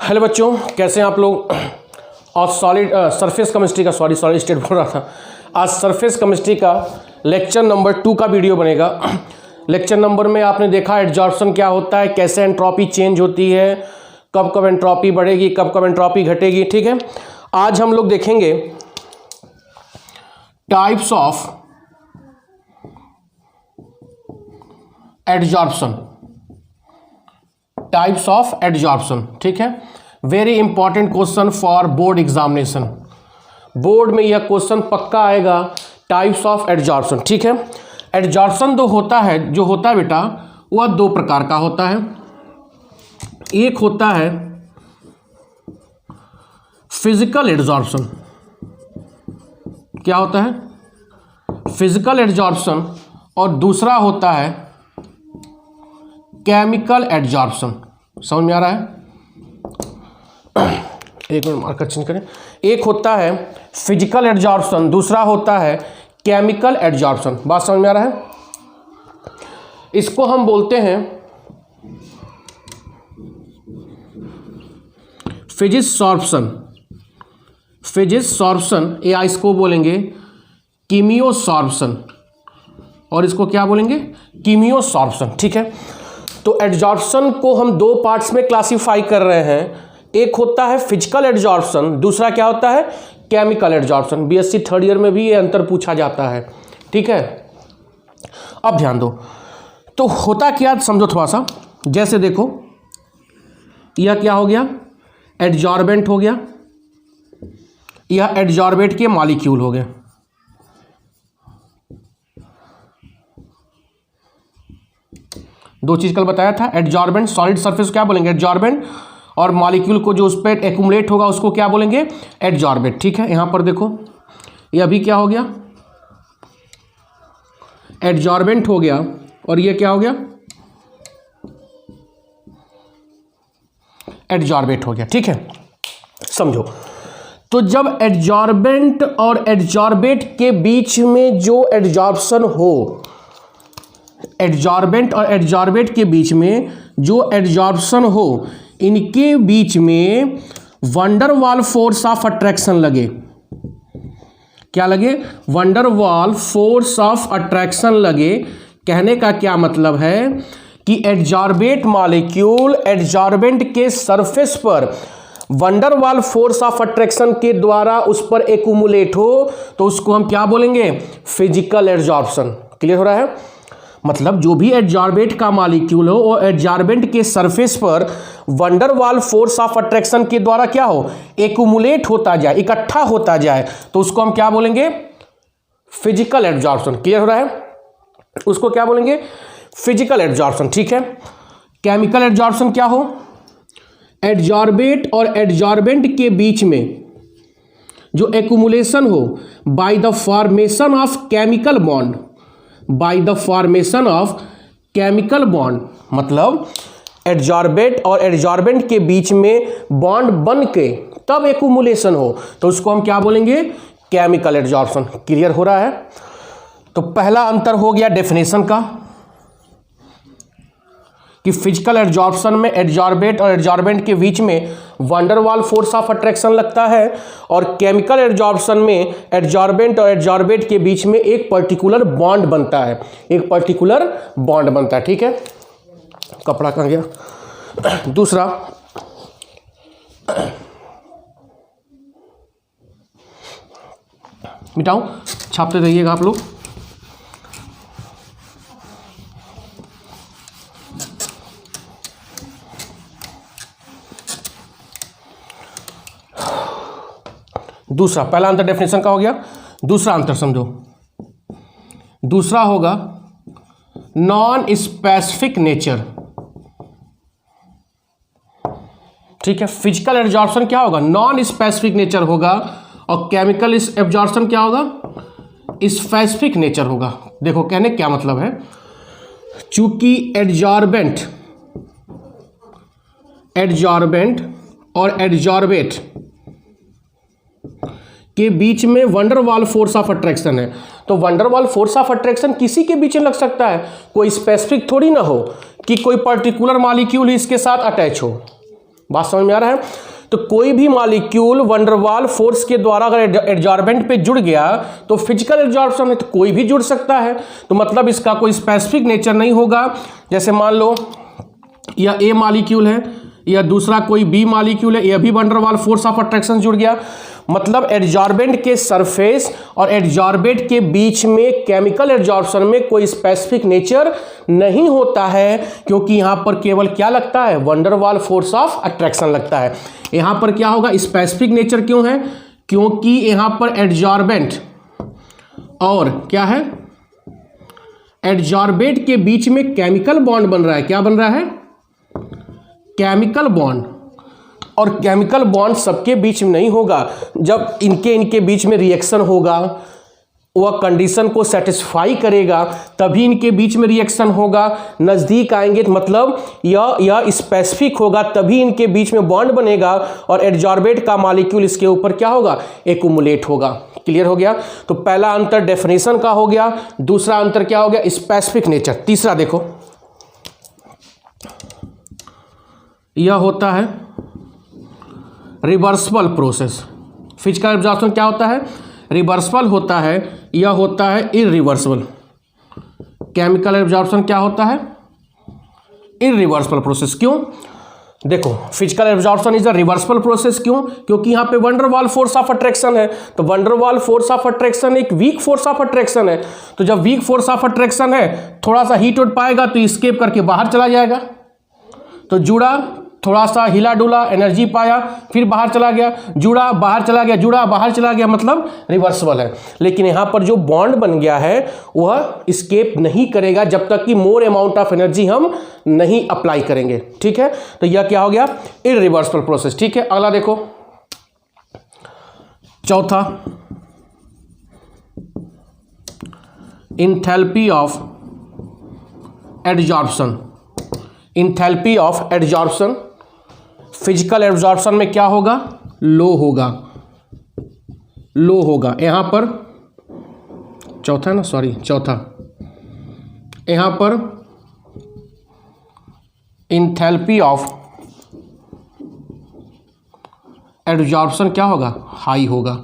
Hello बच्चों, कैसे हैं आप लोग। और सॉलिड सरफेस केमिस्ट्री का सॉलिड स्टेट बोल रहा था। आज सरफेस केमिस्ट्री का लेक्चर नंबर 2 का वीडियो बनेगा। लेक्चर नंबर में आपने देखा एडजॉर्प्शन क्या होता है, कैसे एंट्रोपी चेंज होती है, कब कब एंट्रोपी बढ़ेगी, कब कब एंट्रोपी घटेगी। ठीक है, आज हम लोग देखेंगे types of adsorption. Types of adsorption, ठीक है, very important question for board examination. Board में यह क्वेश्चन पक्का आएगा, टाइप्स ऑफ एडजॉर्प्शन। ठीक है, एडजॉर्प्शन जो होता है बेटा, वह दो प्रकार का होता है। एक होता है फिजिकल एडजॉर्प्शन। क्या होता है? Physical adsorption. और दूसरा होता है केमिकल एडजॉर्प्शन। समझ में आ रहा है? एक मिनट मार्कर चेंज करें। एक होता है फिजिकल एडजॉर्प्शन, दूसरा होता है केमिकल एडजॉर्प्शन। बात समझ में आ रहा है? इसको हम बोलते हैं फिजिसॉर्प्शन। फिजिसॉर्प्शन या इसको बोलेंगे कीमियोसॉर्प्शन, और इसको क्या बोलेंगे? कीमियोसॉर्प्शन। ठीक है, तो एडजॉर्प्शन को हम दो पार्ट्स में क्लासिफाई कर रहे हैं। एक होता है फिजिकल एडजॉर्प्शन, दूसरा क्या होता है? Chemical adsorption. BSc third year में भी ये अंतर पूछा जाता है। ठीक है, अब ध्यान दो। तो होता क्या, समझो थोड़ा सा। जैसे देखो, यह क्या हो गया? एडजॉर्बेंट हो गया। यह एडजॉर्बेंट के मॉलिक्यूल हो गए। दो चीज कल बताया था, एडजॉर्बेंट सॉलिड सरफेस क्या बोलेंगे? एडजॉर्बेंट। और मॉलिक्यूल को जो उस पर एक्यूमुलेट होगा उसको क्या बोलेंगे? एडजॉर्बेंट। ठीक है, यहां पर देखो, ये अभी क्या हो गया? एडजॉर्बेंट हो गया। और ये क्या हो गया? एडजॉर्बेंट हो गया। ठीक है, समझो। तो जब एडजॉर्बेंट और एडजॉर्बेट के बीच में जो एडजॉर्प्शन हो, एडजॉर्बेंट और एडजॉर्बेट के बीच में जो एडजॉर्प्शन हो, इनके बीच में वंडरवाल फोर्स ऑफ अट्रैक्शन लगे। क्या लगे? वंडरवाल फोर्स ऑफ अट्रैक्शन लगे। कहने का क्या मतलब है कि एडजॉर्बेट मॉलिक्यूल एडजॉर्बेंट के सरफेस पर वंडरवाल फोर्स ऑफ अट्रैक्शन के द्वारा उस पर एक्यूमुलेट हो, तो उसको हम क्या बोलेंगे? Physical adsorption. क्लियर हो रहा है? मतलब जो भी एडजॉर्बेट का मॉलिक्यूल हो, वो एडजॉर्बेंट के सरफेस पर वंडरवाल फोर्स ऑफ अट्रैक्शन के द्वारा क्या हो? एक्यूमुलेट होता जाए, इकट्ठा होता जाए, तो उसको हम क्या बोलेंगे? Physical adsorption. क्लियर हो रहा है? उसको क्या बोलेंगे? Physical adsorption. ठीक है, केमिकल एडजॉर्प्शन क्या हो? एडजॉर्बेट और एडजॉर्बेंट के बीच में जो एक्यूमुलेशन हो by the formation of chemical bond. By the formation of chemical bond, मतलब एडजॉर्बेट और एडजॉर्बेंट के बीच में बॉन्ड बन के तब एक्यूमुलेशन हो, तो उसको हम क्या बोलेंगे? Chemical adsorption. क्लियर हो रहा है? तो पहला अंतर हो गया डेफिनेशन का, कि फिजिकल एडजॉर्प्शन में एडजॉर्बेट और एडजॉर्बेंट के बीच में वंडरवाल फोर्स ऑफ अट्रैक्शन लगता है, और केमिकल एडजॉर्प्शन में एडजॉर्बेंट और एडजॉर्बेट के बीच में एक पर्टिकुलर बॉन्ड बनता है। एक पर्टिकुलर बॉन्ड बनता है। ठीक है, कपड़ा कहाँ गया? दूसरा, मिटाऊं? छापते रहिएगा आप लोग। दूसरा, पहला अंतर डेफिनेशन का हो गया। दूसरा अंतर समझो, दूसरा होगा नॉन स्पेसिफिक नेचर। ठीक है, फिजिकल एडजॉर्प्शन क्या होगा? नॉन स्पेसिफिक नेचर होगा, और केमिकल एब्जॉर्प्शन क्या होगा? स्पेसिफिक नेचर होगा। देखो कहने क्या मतलब है, चूंकि एडजॉर्बेंट और एडजॉर्बेट के बीच में वंडरवाल फोर्स ऑफ अट्रैक्शन है, तो वंडरवाल फोर्स ऑफ अट्रैक्शन किसी के बीच में लग सकता है, कोई स्पेसिफिक थोड़ी ना हो कि कोई पर्टिकुलर मॉलिक्यूल ही इसके साथ अटैच हो। बात समझ में आ रहा है? तो कोई भी molecule van der Waals force के द्वारा अगर एडजॉर्बेंट पे जुड़ गया तो फिजिकल एडजॉर्प्शन है, तो कोई भी जुड़ सकता है। तो मतलब इसका कोई स्पेसिफिक नेचर नहीं होगा। जैसे मान लो यह ए मॉलिक्यूल है, या दूसरा कोई बी मॉलिक्यूल है, यह भी van der Waals force of attraction जुड़ गया। मतलब एडजॉर्बेंट के सरफेस और एडजॉर्बेंट के बीच में केमिकल एडजॉर्प्शन में कोई स्पेसिफिक नेचर नहीं होता है, क्योंकि यहां पर केवल क्या लगता है, van der Waals force of attraction लगता है। यहां पर क्या होगा, स्पेसिफिक नेचर क्यों है, क्योंकि यहां पर एडजॉर्बेंट और क्या है, एडजॉर्बेंट के बीच में केमिकल बॉन्ड बन रहा है। क्या बन रहा है, केमिकल बॉन्ड। और केमिकल बॉन्ड सबके बीच में नहीं होगा, जब इनके बीच में रिएक्शन होगा, वह कंडीशन को सेटिस्फाई करेगा, तभी इनके बीच में रिएक्शन होगा। नज़दीक आएंगे तो मतलब यह स्पेसिफिक होगा, तभी इनके बीच में बॉन्ड बनेगा और एडजॉर्बेंट का मॉलिक्यूल इसके ऊपर क्या होगा, एक्युमुलेट होगा। क्लियर हो गया? तो पहला अंतर डेफिनेशन का हो गया, दूसरा अंतर क्या हो गया, स्पेसिफिक नेचर। तीसरा देखो, यह होता है रिवर्सिबल प्रोसेस। फिजिकल एब्जॉर्प्शन क्या होता है, रिवर्सिबल होता है, यह होता है इरिवर्सिबल। केमिकल एब्जॉर्प्शन क्या होता है, इरिवर्सिबल प्रोसेस। क्यों? देखो, physical absorption is a reversible process. क्यों? क्योंकि यहाँ पे van der Waals force of attraction है। तो van der Waals force of attraction एक वीक फोर्स ऑफ अट्रैक्शन है। तो जब वीक फोर्स ऑफ अट्रैक्शन है, थोड़ा सा हीट उठ पाएगा तो स्केप करके बाहर चला जाएगा। तो जुड़ा, थोड़ा सा हिला डुला, एनर्जी पाया, फिर बाहर चला गया, जुड़ा बाहर चला गया, जुड़ा बाहर चला गया, मतलब रिवर्सिबल है। लेकिन यहाँ पर जो बॉन्ड बन गया है वह स्केप नहीं करेगा जब तक कि मोर अमाउंट ऑफ एनर्जी हम नहीं अप्लाई करेंगे। ठीक है? तो यह क्या हो गया, इरिवर्सिबल प्रोसेस। ठीक है, अगला देखो, चौथा, enthalpy of adsorption. Enthalpy of adsorption physical absorption में क्या होगा, लो होगा, लो होगा। यहां पर चौथा ना, सॉरी चौथा, यहां पर इंथैल्पी ऑफ एब्जॉर्प्शन क्या होगा, हाई होगा।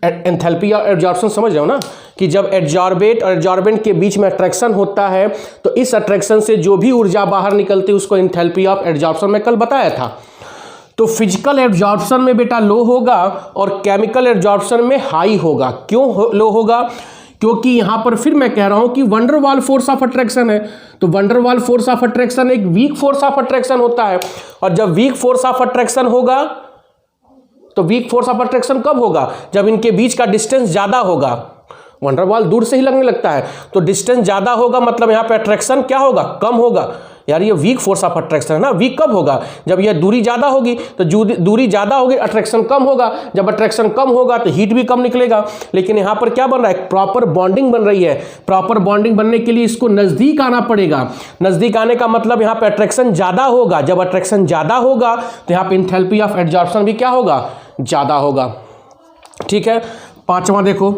एंथैल्पी ऑफ एब्जॉर्प्शन समझ रहे हो ना, कि जब एडजॉर्बेंट और एडजॉर्बेंट के बीच में अट्रैक्शन होता है तो इस अट्रैक्शन से जो भी ऊर्जा बाहर निकलती है उसको एंथैल्पी ऑफ एब्जॉर्प्शन में कल बताया था। तो फिजिकल एब्जॉर्प्शन में बेटा लो होगा और केमिकल एब्जॉर्प्शन में हाई होगा। क्यों लो होगा? क्योंकि यहां पर फिर मैं कह रहा हूं कि van der Waals force of attraction है। तो van der Waals force of attraction एक वीक फोर्स ऑफ अट्रैक्शन होता है, और जब वीक फोर्स ऑफ अट्रैक्शन होगा तो वीक फोर्स ऑफ अट्रैक्शन कब होगा, जब इनके बीच का डिस्टेंस ज्यादा होगा। वैन डर वाल दूर से ही लगने लगता है, तो डिस्टेंस ज्यादा होगा, मतलब यहां पे अट्रैक्शन क्या होगा, कम होगा। यार ये वीक फोर्स ऑफ अट्रैक्शन है ना, वीक कब होगा, जब यह दूरी ज्यादा होगी। तो दूरी ज्यादा होगी, अट्रैक्शन कम होगा, जब अट्रैक्शन कम होगा तो हीट भी कम निकलेगा। लेकिन यहां पर क्या बन रहा है, प्रॉपर बॉन्डिंग बन रही है। प्रॉपर बॉन्डिंग बनने के लिए इसको नजदीक आना पड़ेगा। नजदीक आने का मतलब यहां पे अट्रैक्शन ज्यादा होगा। जब अट्रैक्शन ज्यादा होगा तो यहां पे एंथैल्पी ऑफ एब्जॉर्प्शन भी क्या होगा, ज्यादा होगा। ठीक है, पांचवा देखो,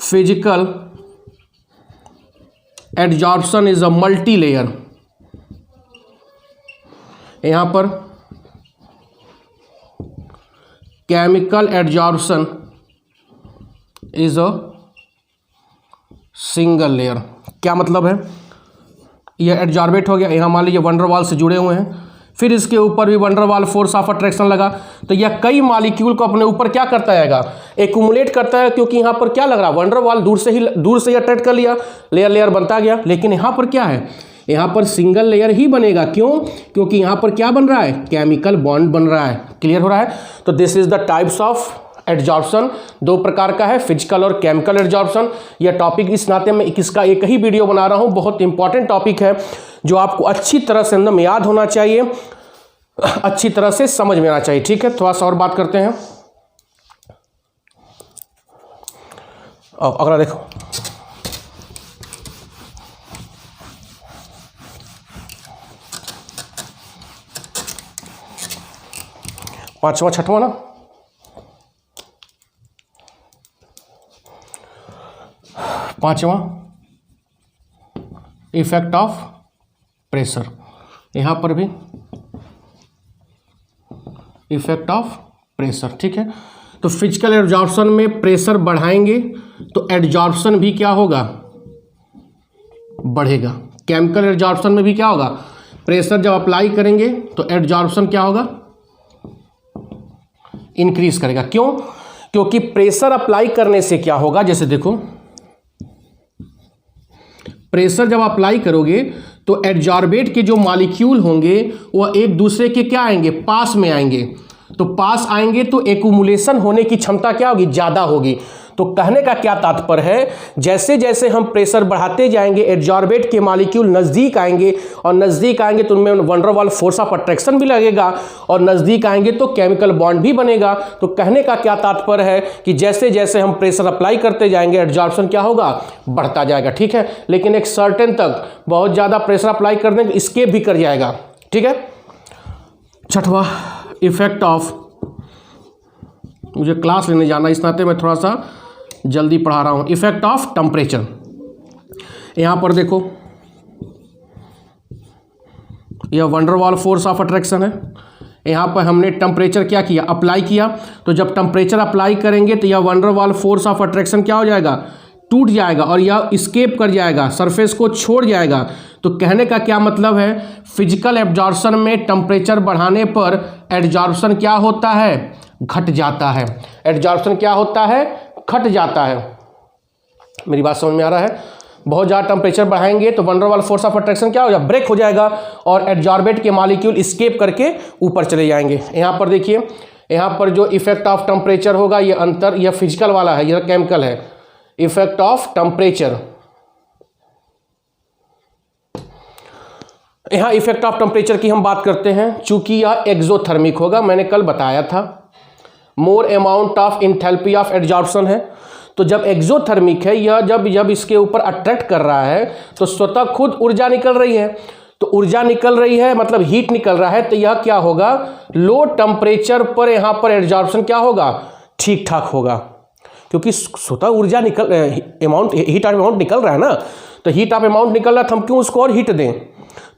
physical adsorption is a multi layer. यहां पर chemical adsorption is a single layer. क्या मतलब है, यह एडजॉर्बेट हो गया, यहां मान लीजिए वैन डर वाल से जुड़े हुए हैं, फिर इसके ऊपर भी van der Waals force of attraction लगा, तो यह कई मॉलिक्यूल को अपने ऊपर क्या करता जाएगा, एक्युमुलेट करता है। क्योंकि यहां पर क्या लग रहा है, वैन डर वाल दूर से ही अट्रैक्ट कर लिया, लेयर लेयर बनता गया। लेकिन यहां पर क्या है, यहां पर सिंगल लेयर ही बनेगा। क्यों? क्योंकि यहां पर क्या बन रहा है, केमिकल बॉन्ड बन रहा है। क्लियर हो रहा है? तो this is the types of adsorption, दो प्रकार का है, फिजिकल और केमिकल एडजॉर्प्शन। यह टॉपिक इस नाते मैं इसका एक ही वीडियो बना रहा हूं, बहुत इंपॉर्टेंट टॉपिक है जो आपको अच्छी तरह से एकदम याद होना चाहिए, अच्छी तरह से समझ में आना चाहिए। ठीक है, थोड़ा सा और बात करते हैं। अगला देखो, पांचवा छठवां ना, पांचवा इफेक्ट ऑफ प्रेशर, यहाँ पर भी इफेक्ट ऑफ प्रेशर। ठीक है, तो फिजिकल एब्जॉर्प्शन में प्रेशर बढ़ाएंगे तो एब्जॉर्प्शन भी क्या होगा, बढ़ेगा। केमिकल एब्जॉर्प्शन में भी क्या होगा, प्रेशर जब अप्लाई करेंगे तो एब्जॉर्प्शन क्या होगा, इंक्रीज करेगा। क्यों? क्योंकि प्रेशर अप्लाई करने से क्या होगा, जैसे देखो प्रेशर जब अप्लाई करोगे तो एड्जॉर्बेट के जो मॉलिक्यूल होंगे वह एक दूसरे के क्या आएंगे, पास में आएंगे। तो पास आएंगे तो एक्यूमुलेशन होने की क्षमता क्या होगी, ज़्यादा होगी। तो कहने का क्या तात्पर्य है, जैसे जैसे हम प्रेशर बढ़ाते जाएंगे एड्जॉर्बेट के मॉलिक्यूल नज़दीक आएंगे, और नज़दीक आएंगे तो उनमें वन डर वाल्स फोर्स ऑफ अट्रैक्शन भी लगेगा, और नज़दीक आएंगे तो केमिकल बॉन्ड भी बनेगा। तो कहने का क्या तात्पर्य है कि जैसे जैसे हम प्रेशर अप्लाई करते जाएंगे एड्जॉर्प्शन क्या होगा, बढ़ता जाएगा। ठीक है, लेकिन एक सर्टेन तक बहुत ज़्यादा प्रेशर अप्लाई करने के स्केप भी कर जाएगा। ठीक है, छठवां इफेक्ट ऑफ, मुझे क्लास लेने जाना इस नाते मैं थोड़ा सा जल्दी पढ़ा रहा हूँ। इफेक्ट ऑफ टेम्परेचर, यहाँ पर देखो यह वन डर वाल्स फोर्स ऑफ अट्रैक्शन है। यहाँ पर हमने टेम्परेचर क्या किया, अप्लाई किया। तो जब टेम्परेचर अप्लाई करेंगे तो यह वन डर वाल्स फोर्स ऑफ अट्रैक्शन क्या हो जाएगा, टूट जाएगा, और यह स्केप कर जाएगा, सरफेस को छोड़ जाएगा। तो कहने का क्या मतलब है, फिजिकल एब्जॉर्प्शन में टेम्परेचर बढ़ाने पर एब्जॉर्प्शन क्या होता है, घट जाता है। एब्जॉर्प्शन क्या होता है, घट जाता है। मेरी बात समझ में आ रहा है? बहुत ज़्यादा टेम्परेचर बढ़ाएंगे तो वन डर वाल्स फोर्स ऑफ अट्रैक्शन क्या हो जाएगा, ब्रेक हो जाएगा, और एड्जॉर्बेट के मॉलिक्यूल स्केप करके ऊपर चले जाएंगे। यहाँ पर देखिए, यहाँ पर जो इफेक्ट ऑफ टेम्परेचर होगा, ये अंतर, यह फिजिकल वाला है, यह केमिकल है। इफेक्ट ऑफ टेम्परेचर, यहाँ इफेक्ट ऑफ टेम्परेचर की हम बात करते हैं। चूंकि यह एक्सोथर्मिक होगा, मैंने कल बताया था, more amount of enthalpy of absorption है। तो जब एक्सोथर्मिक है, यह जब इसके ऊपर अट्रैक्ट कर रहा है तो स्वतः खुद ऊर्जा निकल रही है। तो ऊर्जा निकल रही है मतलब हीट निकल रहा है, तो यह क्या होगा, लो टेम्परेचर पर यहाँ पर एब्जॉर्प्शन क्या होगा, ठीक ठाक होगा। क्योंकि स्वतः ऊर्जा निकल अमाउंट, हीट ऑफ अमाउंट निकल रहा है ना, तो हीट ऑफ अमाउंट निकल रहा है तो हम क्यों उसको और हीट दें।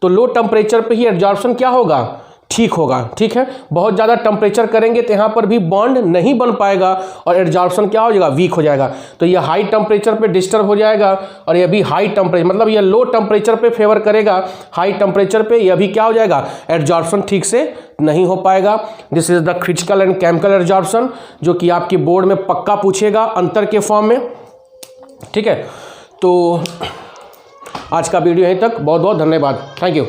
तो लो टेम्परेचर पे ही एब्जॉर्प्शन क्या होगा, ठीक होगा। ठीक है, बहुत ज़्यादा टेम्परेचर करेंगे तो यहाँ पर भी बॉन्ड नहीं बन पाएगा और एब्जॉर्प्शन क्या हो जाएगा, वीक हो जाएगा। तो यह हाई टेम्परेचर पे डिस्टर्ब हो जाएगा, और यह भी हाई टेम्परेचर मतलब यह लो टेम्परेचर पे फेवर करेगा, हाई टेम्परेचर पे यह भी क्या हो जाएगा, एब्जॉर्प्शन ठीक से नहीं हो पाएगा। This is the physical and chemical absorption, जो कि आपकी बोर्ड में पक्का पूछेगा अंतर के फॉर्म में। ठीक है, तो आज का वीडियो यहीं तक, बहुत बहुत धन्यवाद, थैंक यू।